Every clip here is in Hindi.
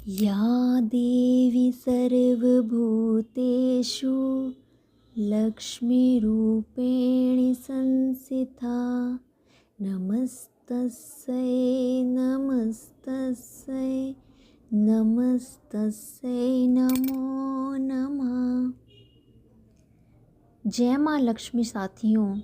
या देवी सर्वभूतेषु लक्ष्मीरूपेण संस्थिता नमस्तस्यै नमस्तस्यै नमस्तस्यै नमो नमः। जय माँ लक्ष्मी साथियों,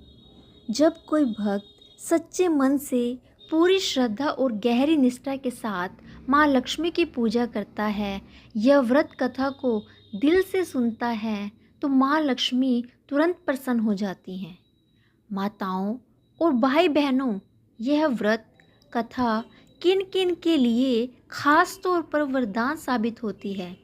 जब कोई भक्त सच्चे मन से पूरी श्रद्धा और गहरी निष्ठा के साथ माँ लक्ष्मी की पूजा करता है, यह व्रत कथा को दिल से सुनता है, तो माँ लक्ष्मी तुरंत प्रसन्न हो जाती हैं। माताओं और भाई बहनों, यह व्रत कथा किन किन के लिए खास तौर पर वरदान साबित होती है,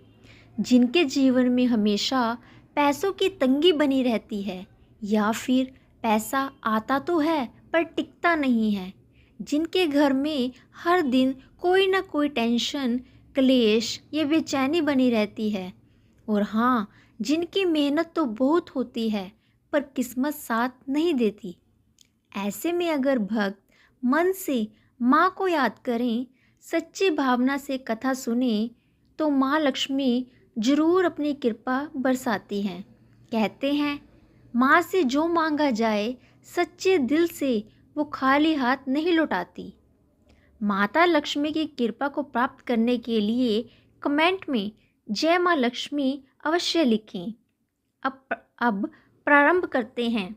जिनके जीवन में हमेशा पैसों की तंगी बनी रहती है, या फिर पैसा आता तो है पर टिकता नहीं है, जिनके घर में हर दिन कोई ना कोई टेंशन, क्लेश या बेचैनी बनी रहती है, और हाँ, जिनकी मेहनत तो बहुत होती है पर किस्मत साथ नहीं देती। ऐसे में अगर भक्त मन से माँ को याद करें, सच्ची भावना से कथा सुने, तो माँ लक्ष्मी जरूर अपनी कृपा बरसाती हैं। कहते हैं, माँ से जो मांगा जाए सच्चे दिल से वो खाली हाथ नहीं लौटाती। माता लक्ष्मी की कृपा को प्राप्त करने के लिए कमेंट में जय माँ लक्ष्मी अवश्य लिखें। अब प्रारंभ करते हैं।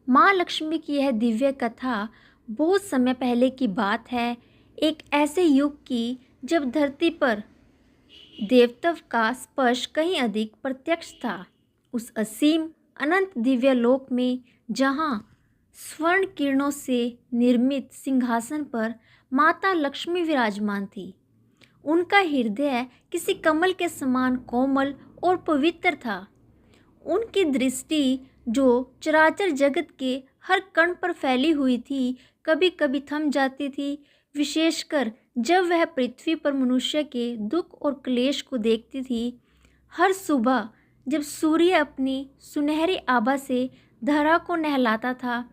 माँ लक्ष्मी की यह दिव्य कथा बहुत समय पहले की बात है, एक ऐसे युग की जब धरती पर देवत्व का स्पर्श कहीं अधिक प्रत्यक्ष था। उस असीम अनंत दिव्य लोक में जहाँ स्वर्ण किरणों से निर्मित सिंहासन पर माता लक्ष्मी विराजमान थी। उनका हृदय किसी कमल के समान कोमल और पवित्र था। उनकी दृष्टि जो चराचर जगत के हर कण पर फैली हुई थी, कभी कभी थम जाती थी, विशेषकर जब वह पृथ्वी पर मनुष्य के दुख और क्लेश को देखती थी। हर सुबह जब सूर्य अपनी सुनहरी आभा से धरा को नहलाता था,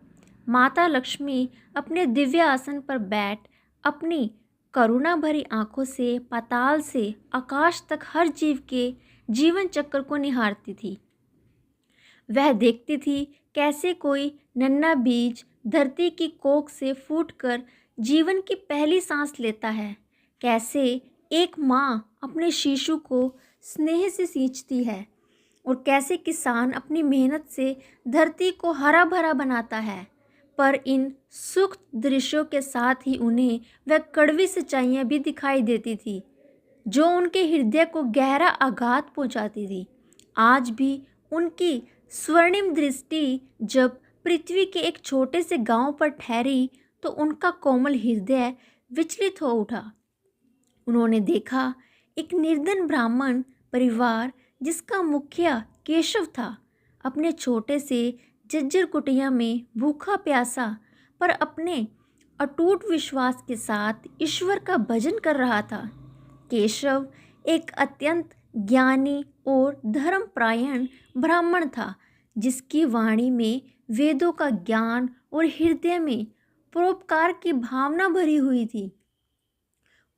माता लक्ष्मी अपने दिव्य आसन पर बैठ अपनी करुणा भरी आंखों से पाताल से आकाश तक हर जीव के जीवन चक्र को निहारती थी। वह देखती थी कैसे कोई नन्हा बीज धरती की कोख से फूटकर जीवन की पहली सांस लेता है, कैसे एक माँ अपने शिशु को स्नेह से सींचती है, और कैसे किसान अपनी मेहनत से धरती को हरा भरा बनाता है। पर इन सुख दृश्यों के साथ ही उन्हें वह कड़वी सच्चाइयाँ भी दिखाई देती थी, जो उनके हृदय को गहरा आघात पहुँचाती थी। आज भी उनकी स्वर्णिम दृष्टि जब पृथ्वी के एक छोटे से गांव पर ठहरी, तो उनका कोमल हृदय विचलित हो उठा। उन्होंने देखा एक निर्धन ब्राह्मण परिवार, जिसका मुखिया केशव था, अपने छोटे से जज्जर कुटिया में भूखा प्यासा पर अपने अटूट विश्वास के साथ ईश्वर का भजन कर रहा था। केशव एक अत्यंत ज्ञानी और धर्मपरायण ब्राह्मण था, जिसकी वाणी में वेदों का ज्ञान और हृदय में परोपकार की भावना भरी हुई थी।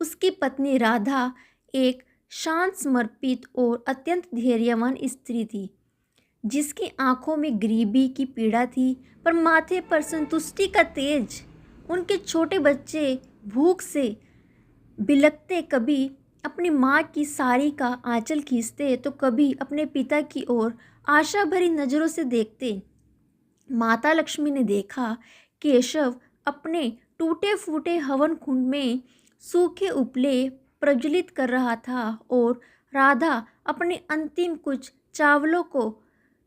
उसकी पत्नी राधा एक शांत, समर्पित और अत्यंत धैर्यवान स्त्री थी, जिसकी आंखों में गरीबी की पीड़ा थी पर माथे पर संतुष्टि का तेज। उनके छोटे बच्चे भूख से बिलखते कभी अपनी माँ की साड़ी का आंचल खींचते, तो कभी अपने पिता की ओर आशा भरी नज़रों से देखते। माता लक्ष्मी ने देखा केशव अपने टूटे फूटे हवन कुंड में सूखे उपले प्रज्वलित कर रहा था, और राधा अपने अंतिम कुछ चावलों को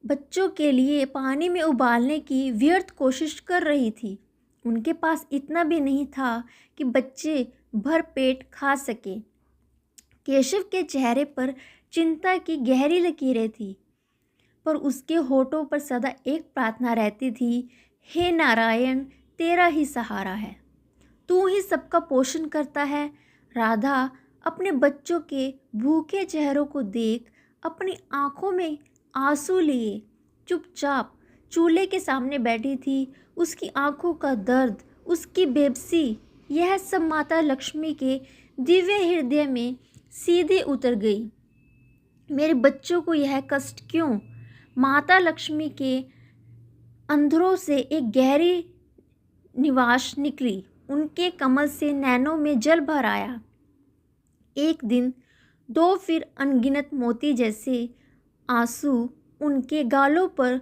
बच्चों के लिए पानी में उबालने की व्यर्थ कोशिश कर रही थी। उनके पास इतना भी नहीं था कि बच्चे भर पेट खा सके। केशव के चेहरे पर चिंता की गहरी लकीरें थी, पर उसके होठों पर सदा एक प्रार्थना रहती थी, हे नारायण, तेरा ही सहारा है, तू ही सबका पोषण करता है। राधा अपने बच्चों के भूखे चेहरों को देख अपनी आंखों में आंसू लिए चुपचाप चूल्हे के सामने बैठी थी। उसकी आंखों का दर्द, उसकी बेबसी, यह सब माता लक्ष्मी के दिव्य हृदय में सीधे उतर गई। मेरे बच्चों को यह कष्ट क्यों? माता लक्ष्मी के अंधरों से एक गहरी निवास निकली। उनके कमल से नैनों में जल भर आया। एक दिन दो, फिर अनगिनत मोती जैसे आंसू उनके गालों पर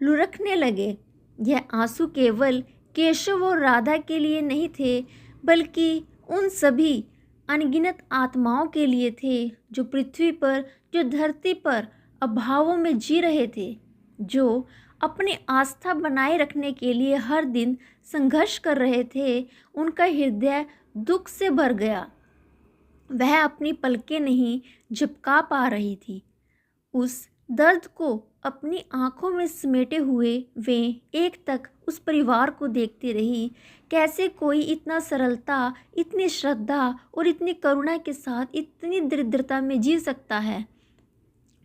लुढ़कने लगे। यह आंसू केवल केशव और राधा के लिए नहीं थे, बल्कि उन सभी अनगिनत आत्माओं के लिए थे जो पृथ्वी पर, जो धरती पर अभावों में जी रहे थे, जो अपनी आस्था बनाए रखने के लिए हर दिन संघर्ष कर रहे थे। उनका हृदय दुख से भर गया। वह अपनी पलकें नहीं झपका पा रही थी। उस दर्द को अपनी आंखों में समेटे हुए वे एक तक उस परिवार को देखती रही। कैसे कोई इतना सरलता, इतनी श्रद्धा और इतनी करुणा के साथ इतनी दरिद्रता में जी सकता है?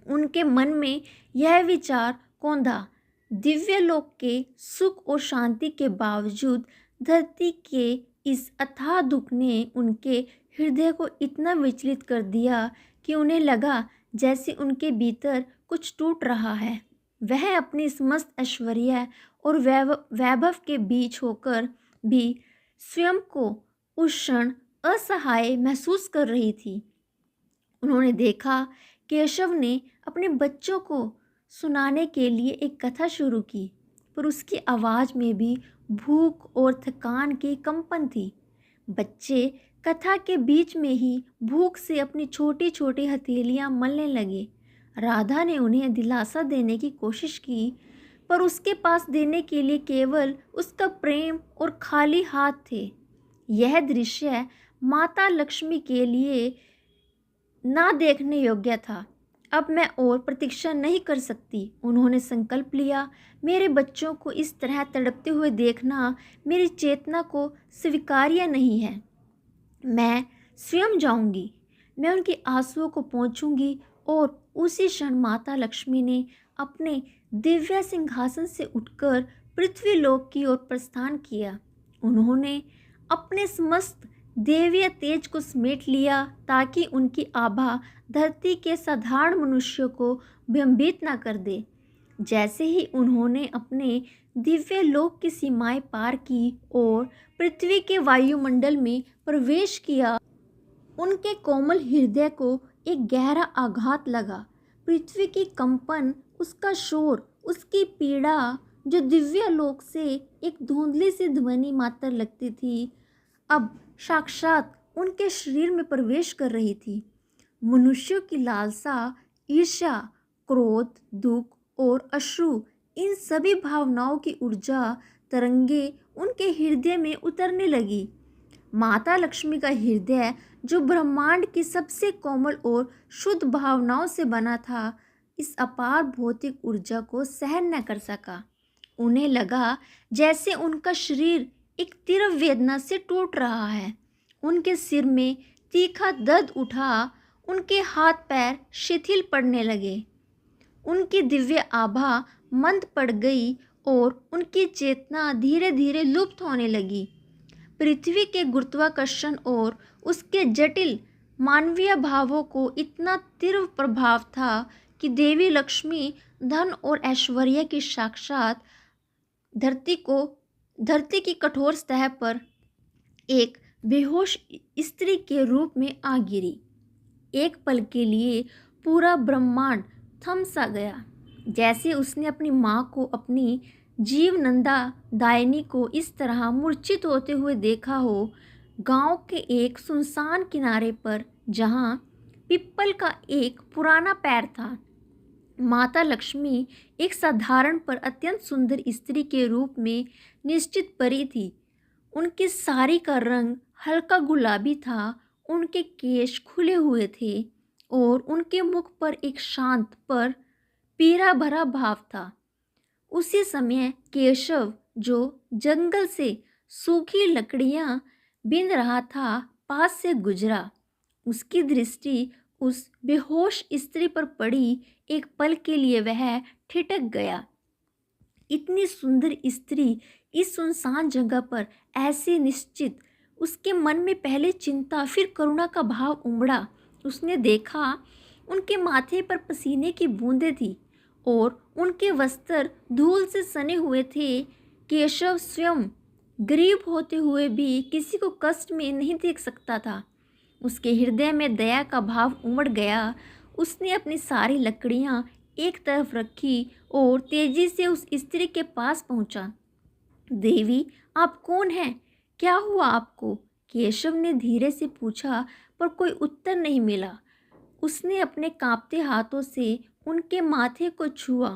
उनके मन में यह विचार कौंधा। दिव्य लोक के सुख और शांति के बावजूद धरती के इस अथाह दुख ने उनके हृदय को इतना विचलित कर दिया कि उन्हें लगा जैसे उनके भीतर कुछ टूट रहा है। वह अपनी समस्त ऐश्वर्य और वैभव के बीच होकर भी स्वयं को उस क्षण असहाय महसूस कर रही थी। उन्होंने देखा केशव ने अपने बच्चों को सुनाने के लिए एक कथा शुरू की, पर उसकी आवाज़ में भी भूख और थकान की कंपन थी। बच्चे कथा के बीच में ही भूख से अपनी छोटी छोटी हथेलियां मलने लगे। राधा ने उन्हें दिलासा देने की कोशिश की, पर उसके पास देने के लिए केवल उसका प्रेम और खाली हाथ थे। यह दृश्य माता लक्ष्मी के लिए ना देखने योग्य था। अब मैं और प्रतीक्षा नहीं कर सकती, उन्होंने संकल्प लिया। मेरे बच्चों को इस तरह तड़पते हुए देखना मेरी चेतना को स्वीकार्य नहीं है। मैं स्वयं जाऊंगी, मैं उनके आंसुओं को पोंछूंगी। और उसी क्षण माता लक्ष्मी ने अपने दिव्य सिंहासन से उठकर पृथ्वी लोक की ओर प्रस्थान किया। उन्होंने अपने समस्त देवीय तेज को समेट लिया ताकि उनकी आभा धरती के साधारण मनुष्यों को भ्रमित न कर दे। जैसे ही उन्होंने अपने दिव्य लोक की सीमाएं पार की और पृथ्वी के वायुमंडल में प्रवेश किया, उनके कोमल हृदय को एक गहरा आघात लगा। पृथ्वी की कंपन, उसका शोर, उसकी पीड़ा, जो दिव्य लोक से एक धुंधली सी ध्वनि मात्र लगती थी, अब साक्षात उनके शरीर में प्रवेश कर रही थी। मनुष्यों की लालसा, ईर्ष्या, क्रोध, दुख और अश्रु, इन सभी भावनाओं की ऊर्जा तरंगे उनके हृदय में उतरने लगी। माता लक्ष्मी का हृदय, जो ब्रह्मांड की सबसे कोमल और शुद्ध भावनाओं से बना था, इस अपार भौतिक ऊर्जा को सहन न कर सका। उन्हें लगा जैसे उनका शरीर एक तीव्र वेदना से टूट रहा है। उनके सिर में तीखा दर्द उठा, उनके हाथ पैर शिथिल पड़ने लगे, उनकी दिव्य आभा मंद पड़ गई और उनकी चेतना धीरे धीरे लुप्त होने लगी। पृथ्वी के गुरुत्वाकर्षण और उसके जटिल मानवीय भावों को इतना तीव्र प्रभाव था कि देवी लक्ष्मी धन और ऐश्वर्य की साक्षात धरती की कठोर सतह पर एक बेहोश स्त्री के रूप में आ गिरी। एक पल के लिए पूरा ब्रह्मांड थम सा गया, जैसे उसने अपनी माँ को, अपनी जीवनंदा दायनी को इस तरह मूर्छित होते हुए देखा हो। गांव के एक सुनसान किनारे पर, जहां पिप्पल का एक पुराना पैर था, माता लक्ष्मी एक साधारण पर अत्यंत सुंदर स्त्री के रूप में निश्चित परी थी। उनकी साड़ी का रंग हल्का गुलाबी था, उनके केश खुले हुए थे और उनके मुख पर एक शांत पर पीड़ा भरा भाव था। उसी समय केशव, जो जंगल से सूखी लकड़ियां बीन रहा था, पास से गुजरा। उसकी दृष्टि उस बेहोश स्त्री पर पड़ी। एक पल के लिए वह ठिठक गया। इतनी सुंदर स्त्री इस सुनसान जगह पर ऐसे निश्चित, उसके मन में पहले चिंता फिर करुणा का भाव उमड़ा। उसने देखा उनके माथे पर पसीने की बूंदें थी और उनके वस्त्र धूल से सने हुए थे। केशव स्वयं गरीब होते हुए भी किसी को कष्ट में नहीं देख सकता था। उसके हृदय में दया का भाव उमड़ गया। उसने अपनी सारी लकड़ियां एक तरफ रखी और तेजी से उस स्त्री के पास पहुंचा। देवी, आप कौन हैं? क्या हुआ आपको? केशव ने धीरे से पूछा, पर कोई उत्तर नहीं मिला। उसने अपने कांपते हाथों से उनके माथे को छुआ।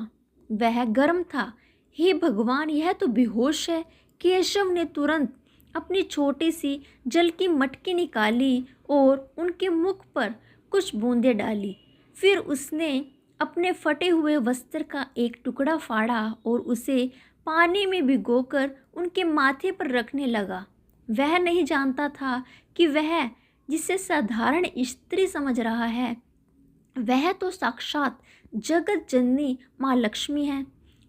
वह गर्म था। हे भगवान, यह तो बेहोश है। केशव ने तुरंत अपनी छोटी सी जल की मटकी निकाली और उनके मुख पर कुछ बूंदें डाली। फिर उसने अपने फटे हुए वस्त्र का एक टुकड़ा फाड़ा और उसे पानी में भिगोकर उनके माथे पर रखने लगा। वह नहीं जानता था कि वह जिसे साधारण स्त्री समझ रहा है, वह तो साक्षात जगत जननी माँ लक्ष्मी है।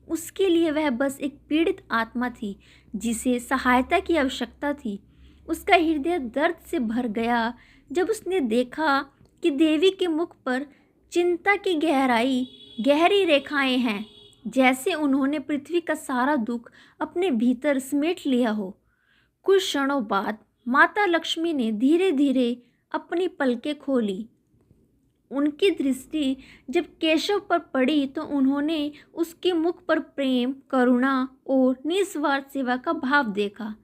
उसके लिए वह बस एक पीड़ित आत्मा थी जिसे सहायता की आवश्यकता थी। उसका हृदय दर्द से भर गया जब उसने देखा कि देवी के मुख पर चिंता की गहरी रेखाएं हैं, जैसे उन्होंने पृथ्वी का सारा दुख अपने भीतर समेट लिया हो। कुछ क्षणों बाद माता लक्ष्मी ने धीरे धीरे अपनी पलकें खोली। उनकी दृष्टि जब केशव पर पड़ी तो उन्होंने उसके मुख पर प्रेम, करुणा और निस्वार्थ सेवा का भाव देखा।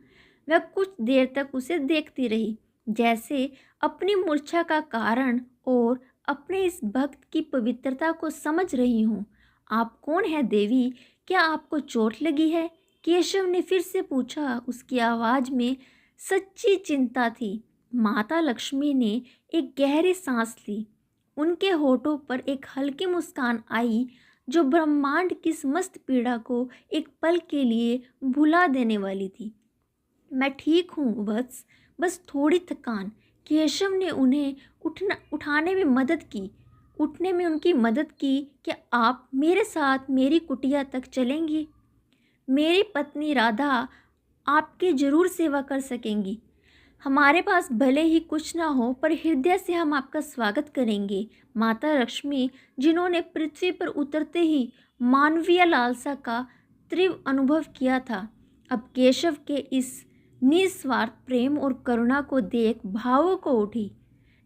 वह कुछ देर तक उसे देखती रही, जैसे अपनी मूर्छा का कारण और अपने इस भक्त की पवित्रता को समझ रही हूँ। आप कौन है देवी? क्या आपको चोट लगी है? केशव ने फिर से पूछा। उसकी आवाज़ में सच्ची चिंता थी। माता लक्ष्मी ने एक गहरी सांस ली। उनके होठों पर एक हल्की मुस्कान आई जो ब्रह्मांड की समस्त पीड़ा को एक पल के लिए भुला देने वाली थी। मैं ठीक हूँ वत्स, बस थोड़ी थकान। केशव ने उन्हें उठाने में मदद की। उठने में उनकी मदद की। क्या आप मेरे साथ मेरी कुटिया तक चलेंगी? मेरी पत्नी राधा आपकी ज़रूर सेवा कर सकेंगी। हमारे पास भले ही कुछ ना हो, पर हृदय से हम आपका स्वागत करेंगे। माता लक्ष्मी, जिन्होंने पृथ्वी पर उतरते ही मानवीय लालसा का तीव्र अनुभव किया था, अब केशव के इस निस्वार्थ प्रेम और करुणा को देख भावुक हो उठी।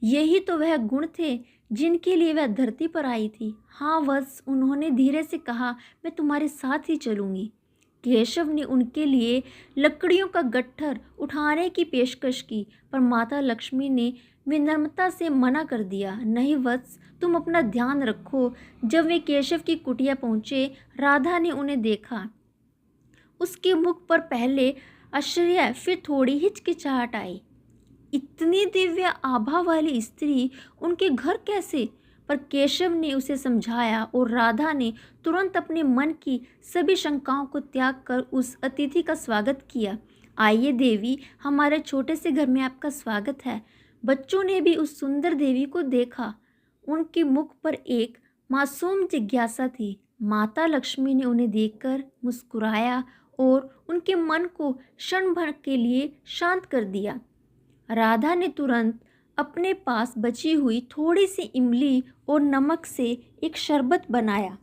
यही तो वह गुण थे जिनके लिए वह धरती पर आई थी। हाँ वत्स, उन्होंने धीरे से कहा, मैं तुम्हारे साथ ही चलूँगी। केशव ने उनके लिए लकड़ियों का गट्ठर उठाने की पेशकश की, पर माता लक्ष्मी ने विनम्रता से मना कर दिया। नहीं वत्स, तुम अपना ध्यान रखो। जब वे केशव की कुटिया पहुँचे, राधा ने उन्हें देखा। उसके मुख पर पहले आश्चर्य, फिर थोड़ी हिचकिचाहट आई। इतनी दिव्य आभा वाली स्त्री उनके घर कैसे? पर केशव ने उसे समझाया और राधा ने तुरंत अपने मन की सभी शंकाओं को त्याग कर उस अतिथि का स्वागत किया। आइए देवी, हमारे छोटे से घर में आपका स्वागत है। बच्चों ने भी उस सुंदर देवी को देखा। उनके मुख पर एक मासूम जिज्ञासा थी। माता लक्ष्मी ने उन्हें देखकर मुस्कुराया और उनके मन को क्षण भर के लिए शांत कर दिया। राधा ने तुरंत अपने पास बची हुई थोड़ी सी इमली और नमक से एक शरबत बनाया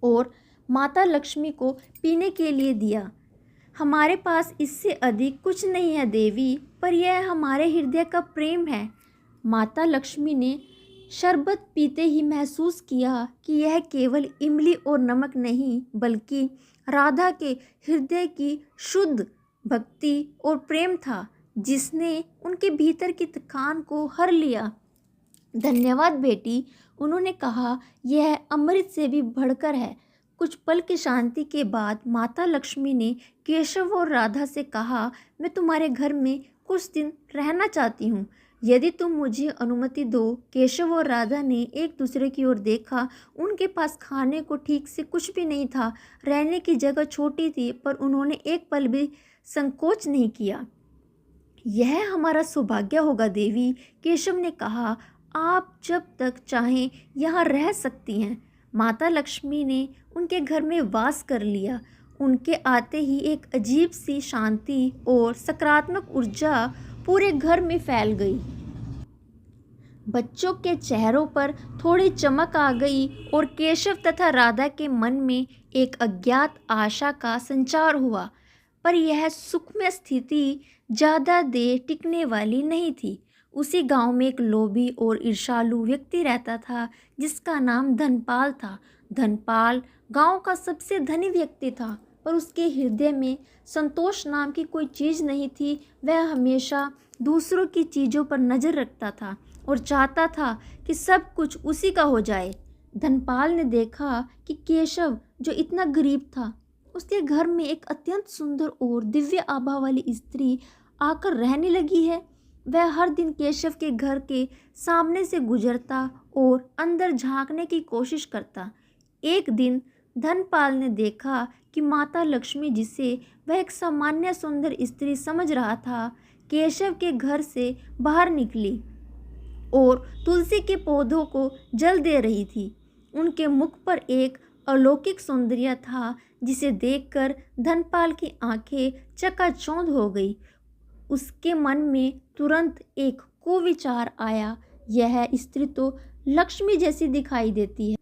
और माता लक्ष्मी को पीने के लिए दिया। हमारे पास इससे अधिक कुछ नहीं है देवी, पर यह हमारे हृदय का प्रेम है। माता लक्ष्मी ने शरबत पीते ही महसूस किया कि यह केवल इमली और नमक नहीं, बल्कि राधा के हृदय की शुद्ध भक्ति और प्रेम था, जिसने उनके भीतर की थकान को हर लिया। धन्यवाद बेटी, उन्होंने कहा, यह अमृत से भी बढ़कर है। कुछ पल की शांति के बाद माता लक्ष्मी ने केशव और राधा से कहा, मैं तुम्हारे घर में कुछ दिन रहना चाहती हूँ, यदि तुम मुझे अनुमति दो। केशव और राधा ने एक दूसरे की ओर देखा। उनके पास खाने को ठीक से कुछ भी नहीं था। रहने की जगह छोटी थी, पर उन्होंने एक पल भी संकोच नहीं किया। यह हमारा सौभाग्य होगा देवी, केशव ने कहा। आप जब तक चाहें यहाँ रह सकती हैं। माता लक्ष्मी ने उनके घर में वास कर लिया। उनके आते ही एक अजीब सी शांति और सकारात्मक ऊर्जा पूरे घर में फैल गई। बच्चों के चेहरों पर थोड़ी चमक आ गई और केशव तथा राधा के मन में एक अज्ञात आशा का संचार हुआ। पर यह सुखमय स्थिति ज़्यादा देर टिकने वाली नहीं थी। उसी गांव में एक लोभी और ईर्ष्यालु व्यक्ति रहता था जिसका नाम धनपाल था। धनपाल गांव का सबसे धनी व्यक्ति था, पर उसके हृदय में संतोष नाम की कोई चीज़ नहीं थी। वह हमेशा दूसरों की चीज़ों पर नज़र रखता था और चाहता था कि सब कुछ उसी का हो जाए। धनपाल ने देखा कि केशव, जो इतना गरीब था, उसके घर में एक अत्यंत सुंदर और दिव्य आभा वाली स्त्री आकर रहने लगी है। वह हर दिन केशव के घर के सामने से गुजरता और अंदर झांकने की कोशिश करता। एक दिन धनपाल ने देखा कि माता लक्ष्मी, जिसे वह एक सामान्य सुंदर स्त्री समझ रहा था, केशव के घर से बाहर निकली और तुलसी के पौधों को जल दे रही थी। उनके मुख पर एक अलौकिक सौंदर्य था जिसे देखकर धनपाल की आंखें चकाचौंध हो गई। उसके मन में तुरंत एक कुविचार आया, यह स्त्री तो लक्ष्मी जैसी दिखाई देती है।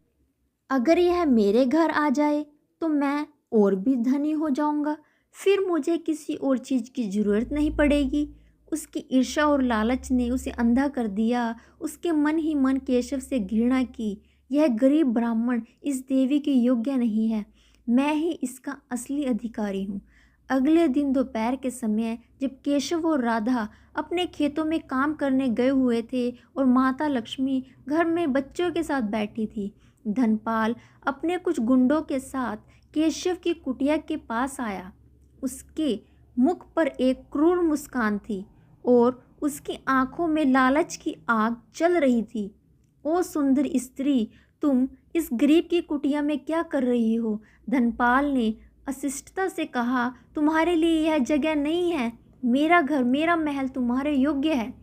अगर यह मेरे घर आ जाए तो मैं और भी धनी हो जाऊंगा, फिर मुझे किसी और चीज़ की ज़रूरत नहीं पड़ेगी। उसकी ईर्ष्या और लालच ने उसे अंधा कर दिया। उसके मन ही मन केशव से घृणा की। यह गरीब ब्राह्मण इस देवी के योग्य नहीं है, मैं ही इसका असली अधिकारी हूँ। अगले दिन दोपहर के समय जब केशव और राधा अपने खेतों में काम करने गए हुए थे और माता लक्ष्मी घर में बच्चों के साथ बैठी थी, धनपाल अपने कुछ गुंडों के साथ केशव की कुटिया के पास आया। उसके मुख पर एक क्रूर मुस्कान थी और उसकी आंखों में लालच की आग जल रही थी। ओ सुंदर स्त्री, तुम इस गरीब की कुटिया में क्या कर रही हो? धनपाल ने अशिष्टता से कहा, तुम्हारे लिए यह जगह नहीं है। मेरा घर, मेरा महल तुम्हारे योग्य है।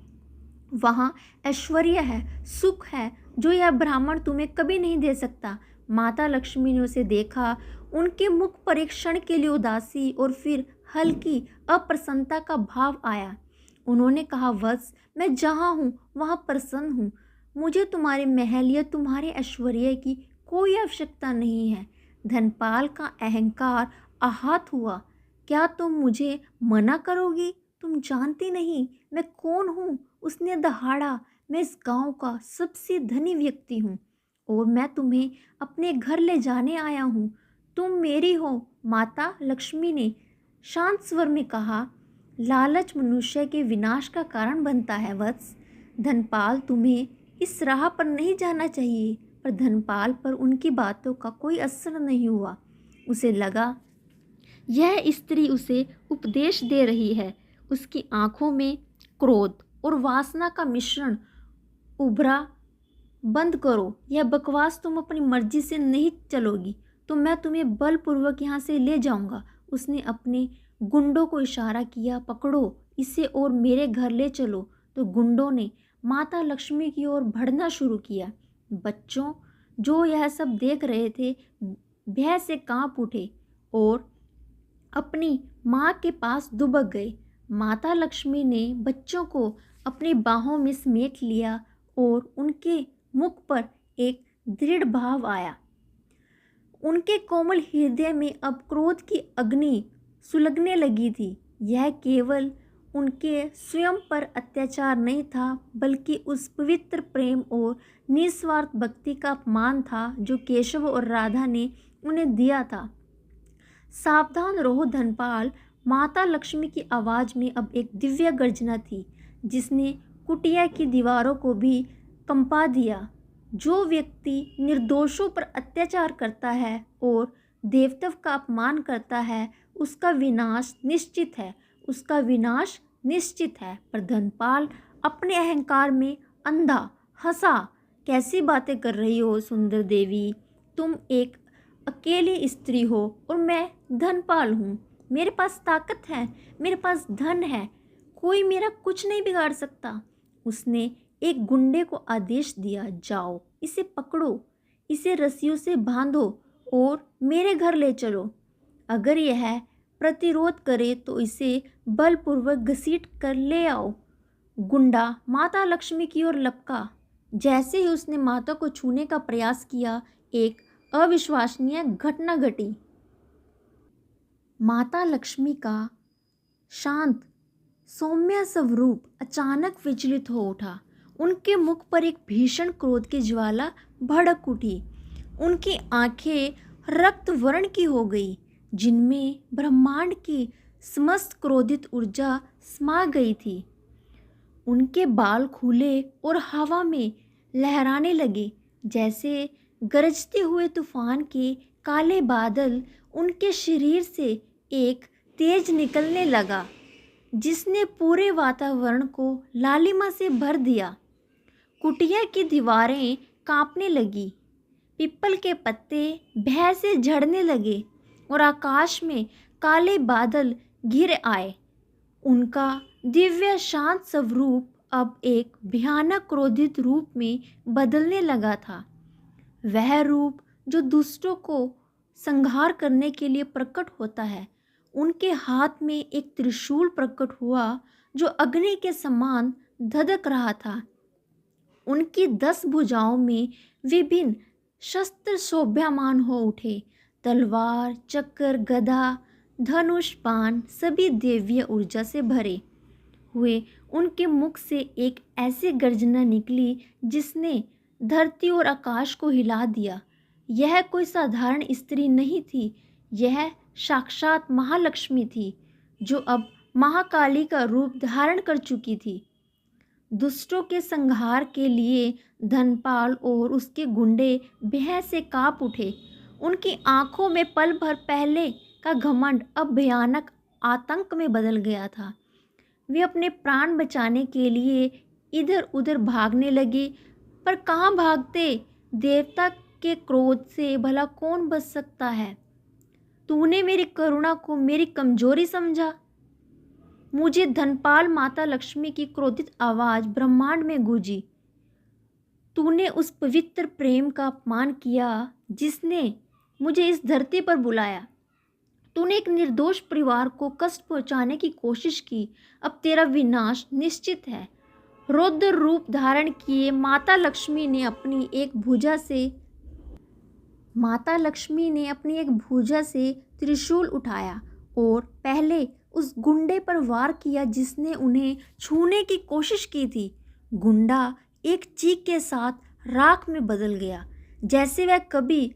वहाँ ऐश्वर्य है, सुख है, जो यह ब्राह्मण तुम्हें कभी नहीं दे सकता। माता लक्ष्मी ने उसे देखा। उनके मुख पर एक क्षण के लिए उदासी और फिर हल्की अप्रसन्नता का भाव आया। उन्होंने कहा, वत्स, मैं जहाँ हूँ वहाँ प्रसन्न हूँ। मुझे तुम्हारे महल या तुम्हारे ऐश्वर्य की कोई आवश्यकता नहीं है। धनपाल का अहंकार आहत हुआ। क्या तुम मुझे मना करोगी? तुम जानती नहीं मैं कौन हूँ। उसने दहाड़ा, मैं इस गांव का सबसे धनी व्यक्ति हूँ और मैं तुम्हें अपने घर ले जाने आया हूँ। तुम मेरी हो। माता लक्ष्मी ने शांत स्वर में कहा, लालच मनुष्य के विनाश का कारण बनता है वत्स। धनपाल, तुम्हें इस राह पर नहीं जाना चाहिए। पर धनपाल पर उनकी बातों का कोई असर नहीं हुआ। उसे लगा यह स्त्री उसे उपदेश दे रही है। उसकी आंखों में क्रोध और वासना का मिश्रण उभरा। बंद करो यह बकवास, तुम अपनी मर्जी से नहीं चलोगी तो मैं तुम्हें बलपूर्वक यहाँ से ले जाऊंगा। उसने अपने गुंडों को इशारा किया, पकड़ो इसे और मेरे घर ले चलो। तो गुंडों ने माता लक्ष्मी की ओर बढ़ना शुरू किया। बच्चों जो यह सब देख रहे थे भय से कांप उठे और अपनी माँ के पास दुबक गए। माता लक्ष्मी ने बच्चों को अपनी बाहों में समेट लिया और उनके मुख पर एक दृढ़ भाव आया। उनके कोमल हृदय में अब क्रोध की अग्नि सुलगने लगी थी। यह केवल उनके स्वयं पर अत्याचार नहीं था, बल्कि उस पवित्र प्रेम और निस्वार्थ भक्ति का अपमान था जो केशव और राधा ने उन्हें दिया था। सावधान रहो धनपाल, माता लक्ष्मी की आवाज़ में अब एक दिव्य गर्जना थी जिसने कुटिया की दीवारों को भी कंपा दिया। जो व्यक्ति निर्दोषों पर अत्याचार करता है और देवत्व का अपमान करता है, उसका विनाश निश्चित है, उसका विनाश निश्चित है। पर धनपाल अपने अहंकार में अंधा हंसा। कैसी बातें कर रही हो सुंदर देवी? तुम एक अकेली स्त्री हो और मैं धनपाल हूँ। मेरे पास ताकत है, मेरे पास धन है, कोई मेरा कुछ नहीं बिगाड़ सकता। उसने एक गुंडे को आदेश दिया, जाओ इसे पकड़ो, इसे रस्सियों से बांधो और मेरे घर ले चलो। अगर यह प्रतिरोध करे तो इसे बलपूर्वक घसीट कर ले आओ। गुंडा माता लक्ष्मी की ओर लपका। जैसे ही उसने माता को छूने का प्रयास किया, एक अविश्वसनीय घटना घटी। माता लक्ष्मी का शांत सौम्य स्वरूप अचानक विचलित हो उठा। उनके मुख पर एक भीषण क्रोध की ज्वाला भड़क उठी। उनकी आंखें रक्त वर्ण की हो गई, जिनमें ब्रह्मांड की समस्त क्रोधित ऊर्जा समा गई थी। उनके बाल खुले और हवा में लहराने लगे, जैसे गरजते हुए तूफान के काले बादल। उनके शरीर से एक तेज निकलने लगा, जिसने पूरे वातावरण को लालिमा से भर दिया। कुटिया की दीवारें कांपने लगी, पीपल के पत्ते भय से झड़ने लगे और आकाश में काले बादल घिर आए। उनका दिव्य शांत स्वरूप अब एक भयानक क्रोधित रूप में बदलने लगा था। वह रूप जो दुष्टों को संहार करने के लिए प्रकट होता है। उनके हाथ में एक त्रिशूल प्रकट हुआ, जो अग्नि के समान धधक रहा था। उनकी 10 भुजाओं में विभिन्न शस्त्र शोभायमान हो उठे। तलवार, चक्र, गदा, धनुष, बाण सभी दैवीय ऊर्जा से भरे हुए उनके मुख से एक ऐसी गर्जना निकली जिसने धरती और आकाश को हिला दिया। यह कोई साधारण स्त्री नहीं थी, यह साक्षात महालक्ष्मी थी, जो अब महाकाली का रूप धारण कर चुकी थी। दुष्टों के संहार के लिए धनपाल और उसके गुंडे भय से कांप उठे। उनकी आंखों में पल भर पहले का घमंड अब भयानक आतंक में बदल गया था। वे अपने प्राण बचाने के लिए इधर उधर भागने लगे, पर कहाँ भागते? देवता के क्रोध से भला कौन बच सकता है? तूने मेरी करुणा को मेरी कमजोरी समझा। मुझे धनपाल माता लक्ष्मी की क्रोधित आवाज ब्रह्मांड में गूंजी। तूने उस पवित्र प्रेम का अपमान किया जिसने मुझे इस धरती पर बुलाया। तूने एक निर्दोष परिवार को कष्ट पहुंचाने की कोशिश की। अब तेरा विनाश निश्चित है। रौद्र रूप धारण किए माता लक्ष्मी ने अपनी एक भुजा से त्रिशूल उठाया और पहले उस गुंडे पर वार किया जिसने उन्हें छूने की कोशिश की थी। गुंडा एक चीख के साथ राख में बदल गया, जैसे वह कभी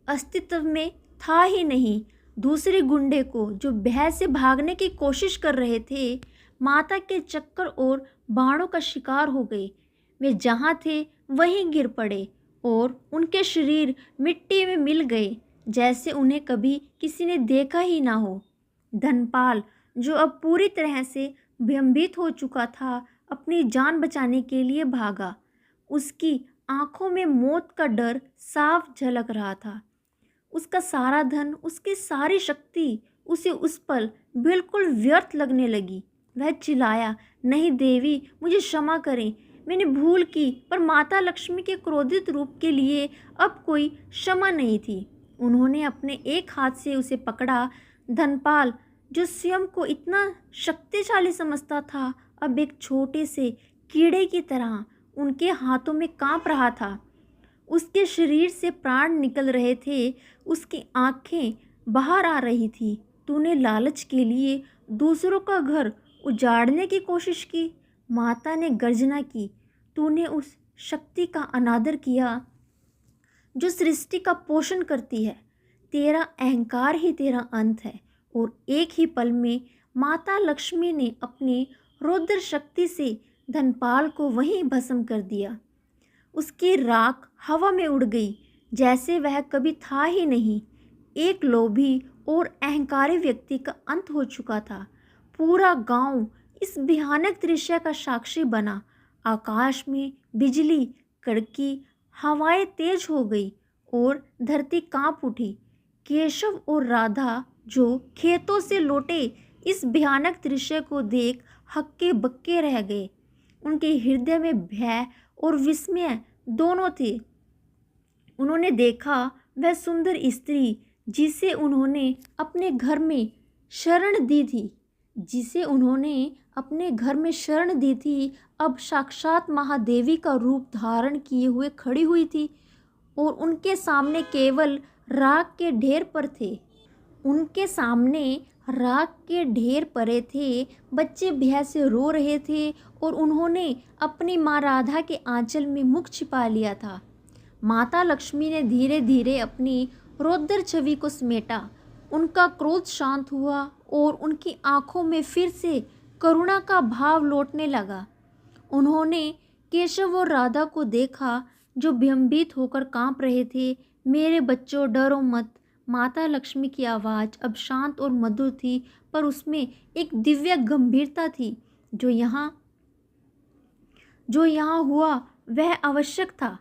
अस्तित्व में था ही नहीं। दूसरे गुंडे को, जो भय से भागने की कोशिश कर रहे थे, माता के चक्कर और बाणों का शिकार हो गए। वे जहाँ थे वहीं गिर पड़े और उनके शरीर मिट्टी में मिल गए, जैसे उन्हें कभी किसी ने देखा ही ना हो। धनपाल, जो अब पूरी तरह से भयभीत हो चुका था, अपनी जान बचाने के लिए भागा। उसकी आंखों में मौत का डर साफ झलक रहा था। उसका सारा धन, उसकी सारी शक्ति उसे उस पल बिल्कुल व्यर्थ लगने लगी। वह चिल्लाया, नहीं देवी, मुझे क्षमा करें, मैंने भूल की। पर माता लक्ष्मी के क्रोधित रूप के लिए अब कोई क्षमा नहीं थी। उन्होंने अपने एक हाथ से उसे पकड़ा। धनपाल, जो स्वयं को इतना शक्तिशाली समझता था, अब एक छोटे से कीड़े की तरह उनके हाथों में कांप रहा था। उसके शरीर से प्राण निकल रहे थे, उसकी आंखें बाहर आ रही थी। तूने लालच के लिए दूसरों का घर उजाड़ने की कोशिश की। माता ने गर्जना की। तूने उस शक्ति का अनादर किया जो सृष्टि का पोषण करती है। तेरा अहंकार ही तेरा अंत है। और एक ही पल में माता लक्ष्मी ने अपनी रौद्र शक्ति से धनपाल को वहीं भस्म कर दिया। उसकी राख हवा में उड़ गई, जैसे वह कभी था ही नहीं। एक लोभी और अहंकारी व्यक्ति का अंत हो चुका था। पूरा गांव इस भयानक दृश्य का साक्षी बना। आकाश में बिजली कड़की, हवाएं तेज हो गई और धरती कांप उठी। केशव और राधा, जो खेतों से लौटे, इस भयानक दृश्य को देख हक्के बक्के रह गए। उनके हृदय में भय और विस्मय दोनों थे। उन्होंने देखा वह सुंदर स्त्री जिसे उन्होंने अपने घर में शरण दी थी, जिसे उन्होंने अपने घर में शरण दी थी, अब साक्षात महादेवी का रूप धारण किए हुए खड़ी हुई थी और उनके सामने केवल राख के ढेर पर थे। उनके सामने राख के ढेर पड़े थे। बच्चे भय से रो रहे थे और उन्होंने अपनी माँ राधा के आंचल में मुख छिपा लिया था। माता लक्ष्मी ने धीरे धीरे अपनी रौद्र छवि को समेटा। उनका क्रोध शांत हुआ और उनकी आंखों में फिर से करुणा का भाव लौटने लगा। उन्होंने केशव और राधा को देखा जो भयभीत होकर कांप रहे थे। मेरे बच्चों, डरो मत। माता लक्ष्मी की आवाज़ अब शांत और मधुर थी, पर उसमें एक दिव्य गंभीरता थी। जो यहाँ हुआ वह आवश्यक था।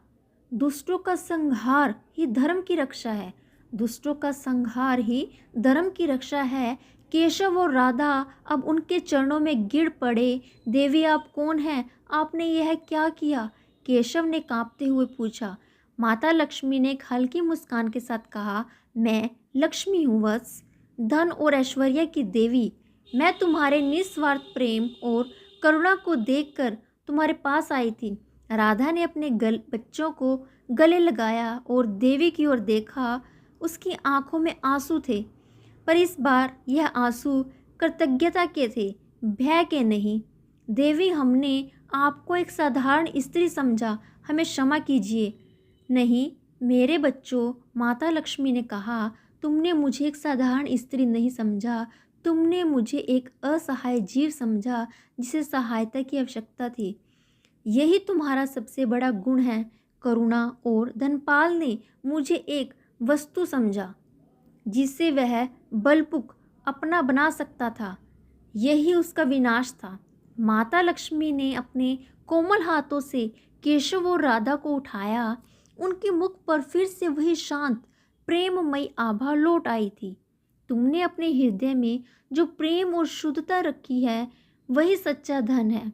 दुष्टों का संहार ही धर्म की रक्षा है। दुष्टों का संहार ही धर्म की रक्षा है। केशव और राधा अब उनके चरणों में गिर पड़े। देवी, आप कौन हैं? आपने यह क्या किया? केशव ने कांपते हुए पूछा। माता लक्ष्मी ने एक हल्की मुस्कान के साथ कहा, मैं लक्ष्मी हूँ वत्स, धन और ऐश्वर्य की देवी। मैं तुम्हारे निस्वार्थ प्रेम और करुणा को देखकर तुम्हारे पास आई थी। राधा ने अपने बच्चों को गले लगाया और देवी की ओर देखा। उसकी आंखों में आंसू थे, पर इस बार यह आंसू कृतज्ञता के थे, भय के नहीं। देवी, हमने आपको एक साधारण स्त्री समझा, हमें क्षमा कीजिए। नहीं मेरे बच्चों, माता लक्ष्मी ने कहा, तुमने मुझे एक साधारण स्त्री नहीं समझा, तुमने मुझे एक असहाय जीव समझा जिसे सहायता की आवश्यकता थी। यही तुम्हारा सबसे बड़ा गुण है, करुणा। और धनपाल ने मुझे एक वस्तु समझा जिसे वह बलपूर्वक अपना बना सकता था। यही उसका विनाश था। माता लक्ष्मी ने अपने कोमल हाथों से केशव और राधा को उठाया। उनके मुख पर फिर से वही शांत प्रेममयी आभा लौट आई थी। तुमने अपने हृदय में जो प्रेम और शुद्धता रखी है वही सच्चा धन है।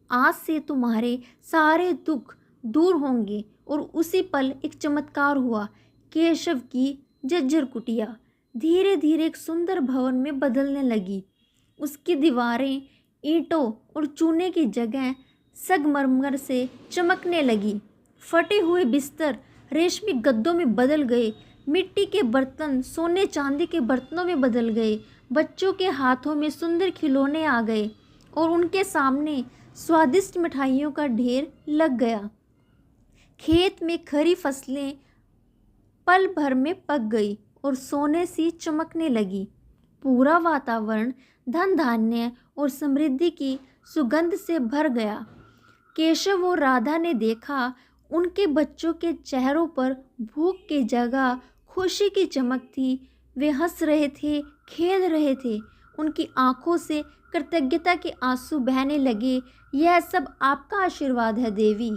आज से तुम्हारे सारे दुख दूर होंगे। और उसी पल एक चमत्कार हुआ। केशव की जर्जर कुटिया धीरे धीरे एक सुंदर भवन में बदलने लगी। उसकी दीवारें ईंटों और चूने की जगह संगमरमर से चमकने लगी। फटे हुए बिस्तर रेशमी गद्दों में बदल गए। मिट्टी के बर्तन सोने चांदी के बर्तनों में बदल गए। बच्चों के हाथों में सुंदर खिलौने आ गए और उनके सामने स्वादिष्ट मिठाइयों का ढेर लग गया। खेत में खरी फसलें पल भर में पक गई और सोने सी चमकने लगी। पूरा वातावरण धन धान्य और समृद्धि की सुगंध से भर गया। केशव और राधा ने देखा, उनके बच्चों के चेहरों पर भूख की जगह खुशी की चमक थी। वे हंस रहे थे, खेल रहे थे। उनकी आंखों से कृतज्ञता के आंसू बहने लगे। यह सब आपका आशीर्वाद है देवी।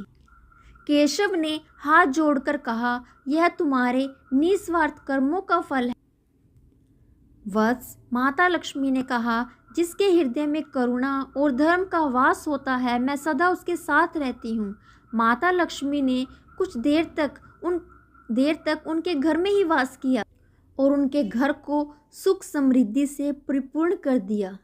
केशव ने हाथ जोड़कर कहा, यह तुम्हारे निस्वार्थ कर्मों का फल है वत्स। माता लक्ष्मी ने कहा, जिसके हृदय में करुणा और धर्म का वास होता है, मैं सदा उसके साथ रहती हूँ। माता लक्ष्मी ने कुछ देर तक उनके घर में ही वास किया और उनके घर को सुख समृद्धि से परिपूर्ण कर दिया।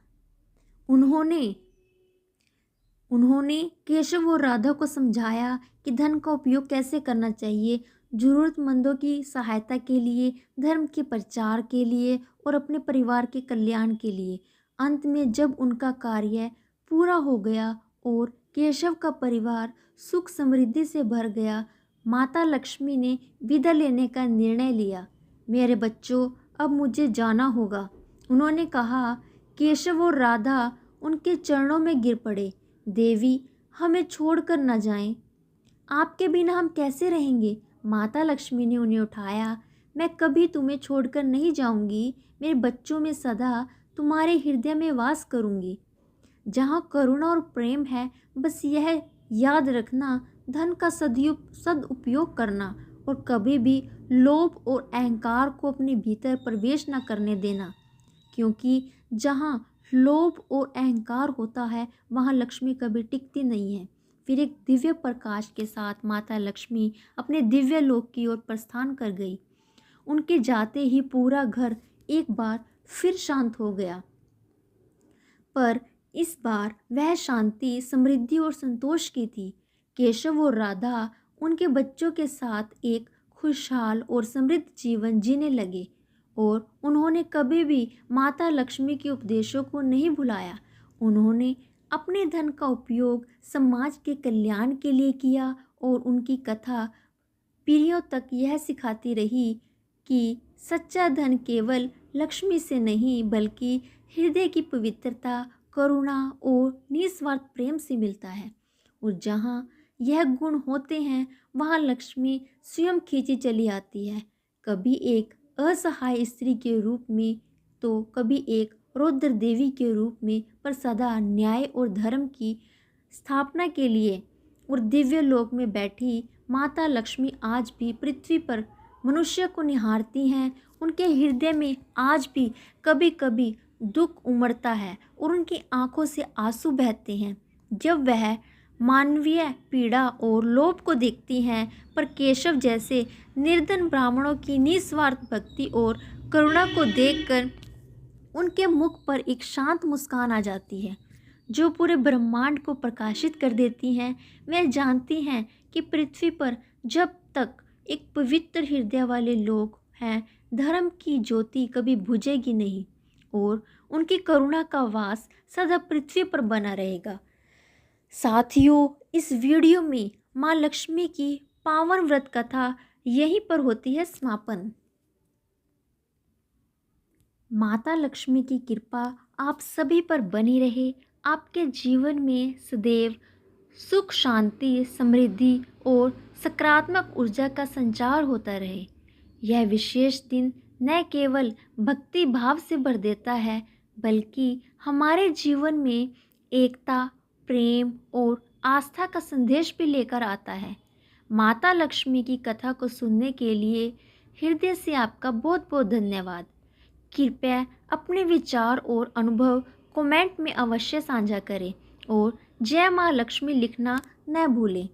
उन्होंने केशव और राधा को समझाया कि धन का उपयोग कैसे करना चाहिए, जरूरतमंदों की सहायता के लिए, धर्म के प्रचार के लिए और अपने परिवार के कल्याण के लिए। अंत में जब उनका कार्य पूरा हो गया और केशव का परिवार सुख समृद्धि से भर गया, माता लक्ष्मी ने विदा लेने का निर्णय लिया। मेरे बच्चों, अब मुझे जाना होगा, उन्होंने कहा। केशव और राधा उनके चरणों में गिर पड़े। देवी, हमें छोड़कर न जाएं। आपके बिना हम कैसे रहेंगे? माता लक्ष्मी ने उन्हें उठाया। मैं कभी तुम्हें छोड़कर नहीं जाऊंगी। मेरे बच्चों में सदा तुम्हारे हृदय में वास करूंगी। जहाँ करुणा और प्रेम है, बस यह याद रखना, धन का सदुपयोग करना और कभी भी लोभ और अहंकार को अपने भीतर प्रवेश न करने देना, क्योंकि जहाँ लोभ और अहंकार होता है वहाँ लक्ष्मी कभी टिकती नहीं है। फिर एक दिव्य प्रकाश के साथ माता लक्ष्मी अपने दिव्य लोक की ओर प्रस्थान कर गई। उनके जाते ही पूरा घर एक बार फिर शांत हो गया, पर इस बार वह शांति, समृद्धि और संतोष की थी। केशव और राधा उनके बच्चों के साथ एक खुशहाल और समृद्ध जीवन जीने लगे और उन्होंने कभी भी माता लक्ष्मी के उपदेशों को नहीं भुलाया। उन्होंने अपने धन का उपयोग समाज के कल्याण के लिए किया और उनकी कथा पीढ़ियों तक यह सिखाती रही कि सच्चा धन केवल लक्ष्मी से नहीं बल्कि हृदय की पवित्रता, करुणा और निस्वार्थ प्रेम से मिलता है। और जहाँ यह गुण होते हैं वहाँ लक्ष्मी स्वयं खींची चली आती है, कभी एक असहाय स्त्री के रूप में तो कभी एक रौद्र देवी के रूप में, पर सदा न्याय और धर्म की स्थापना के लिए। और दिव्य लोक में बैठी माता लक्ष्मी आज भी पृथ्वी पर मनुष्य को निहारती हैं। उनके हृदय में आज भी कभी कभी दुख उमड़ता है और उनकी आंखों से आंसू बहते हैं जब वह मानवीय पीड़ा और लोभ को देखती हैं। पर केशव जैसे निर्धन ब्राह्मणों की निस्वार्थ भक्ति और करुणा को देखकर उनके मुख पर एक शांत मुस्कान आ जाती है जो पूरे ब्रह्मांड को प्रकाशित कर देती हैं। वे जानती हैं कि पृथ्वी पर जब तक एक पवित्र हृदय वाले लोग हैं, धर्म की ज्योति कभी बुझेगी नहीं और उनकी करुणा का वास सदा पृथ्वी पर बना रहेगा। साथियों, इस वीडियो में माँ लक्ष्मी की पावन व्रत कथा यहीं पर होती है समापन। माता लक्ष्मी की कृपा आप सभी पर बनी रहे, आपके जीवन में सदैव सुख, शांति, समृद्धि और सकारात्मक ऊर्जा का संचार होता रहे। यह विशेष दिन न केवल भक्ति भाव से भर देता है बल्कि हमारे जीवन में एकता, प्रेम और आस्था का संदेश भी लेकर आता है। माता लक्ष्मी की कथा को सुनने के लिए हृदय से आपका बहुत बहुत धन्यवाद। कृपया अपने विचार और अनुभव कमेंट में अवश्य साझा करें और जय माँ लक्ष्मी लिखना न भूलें।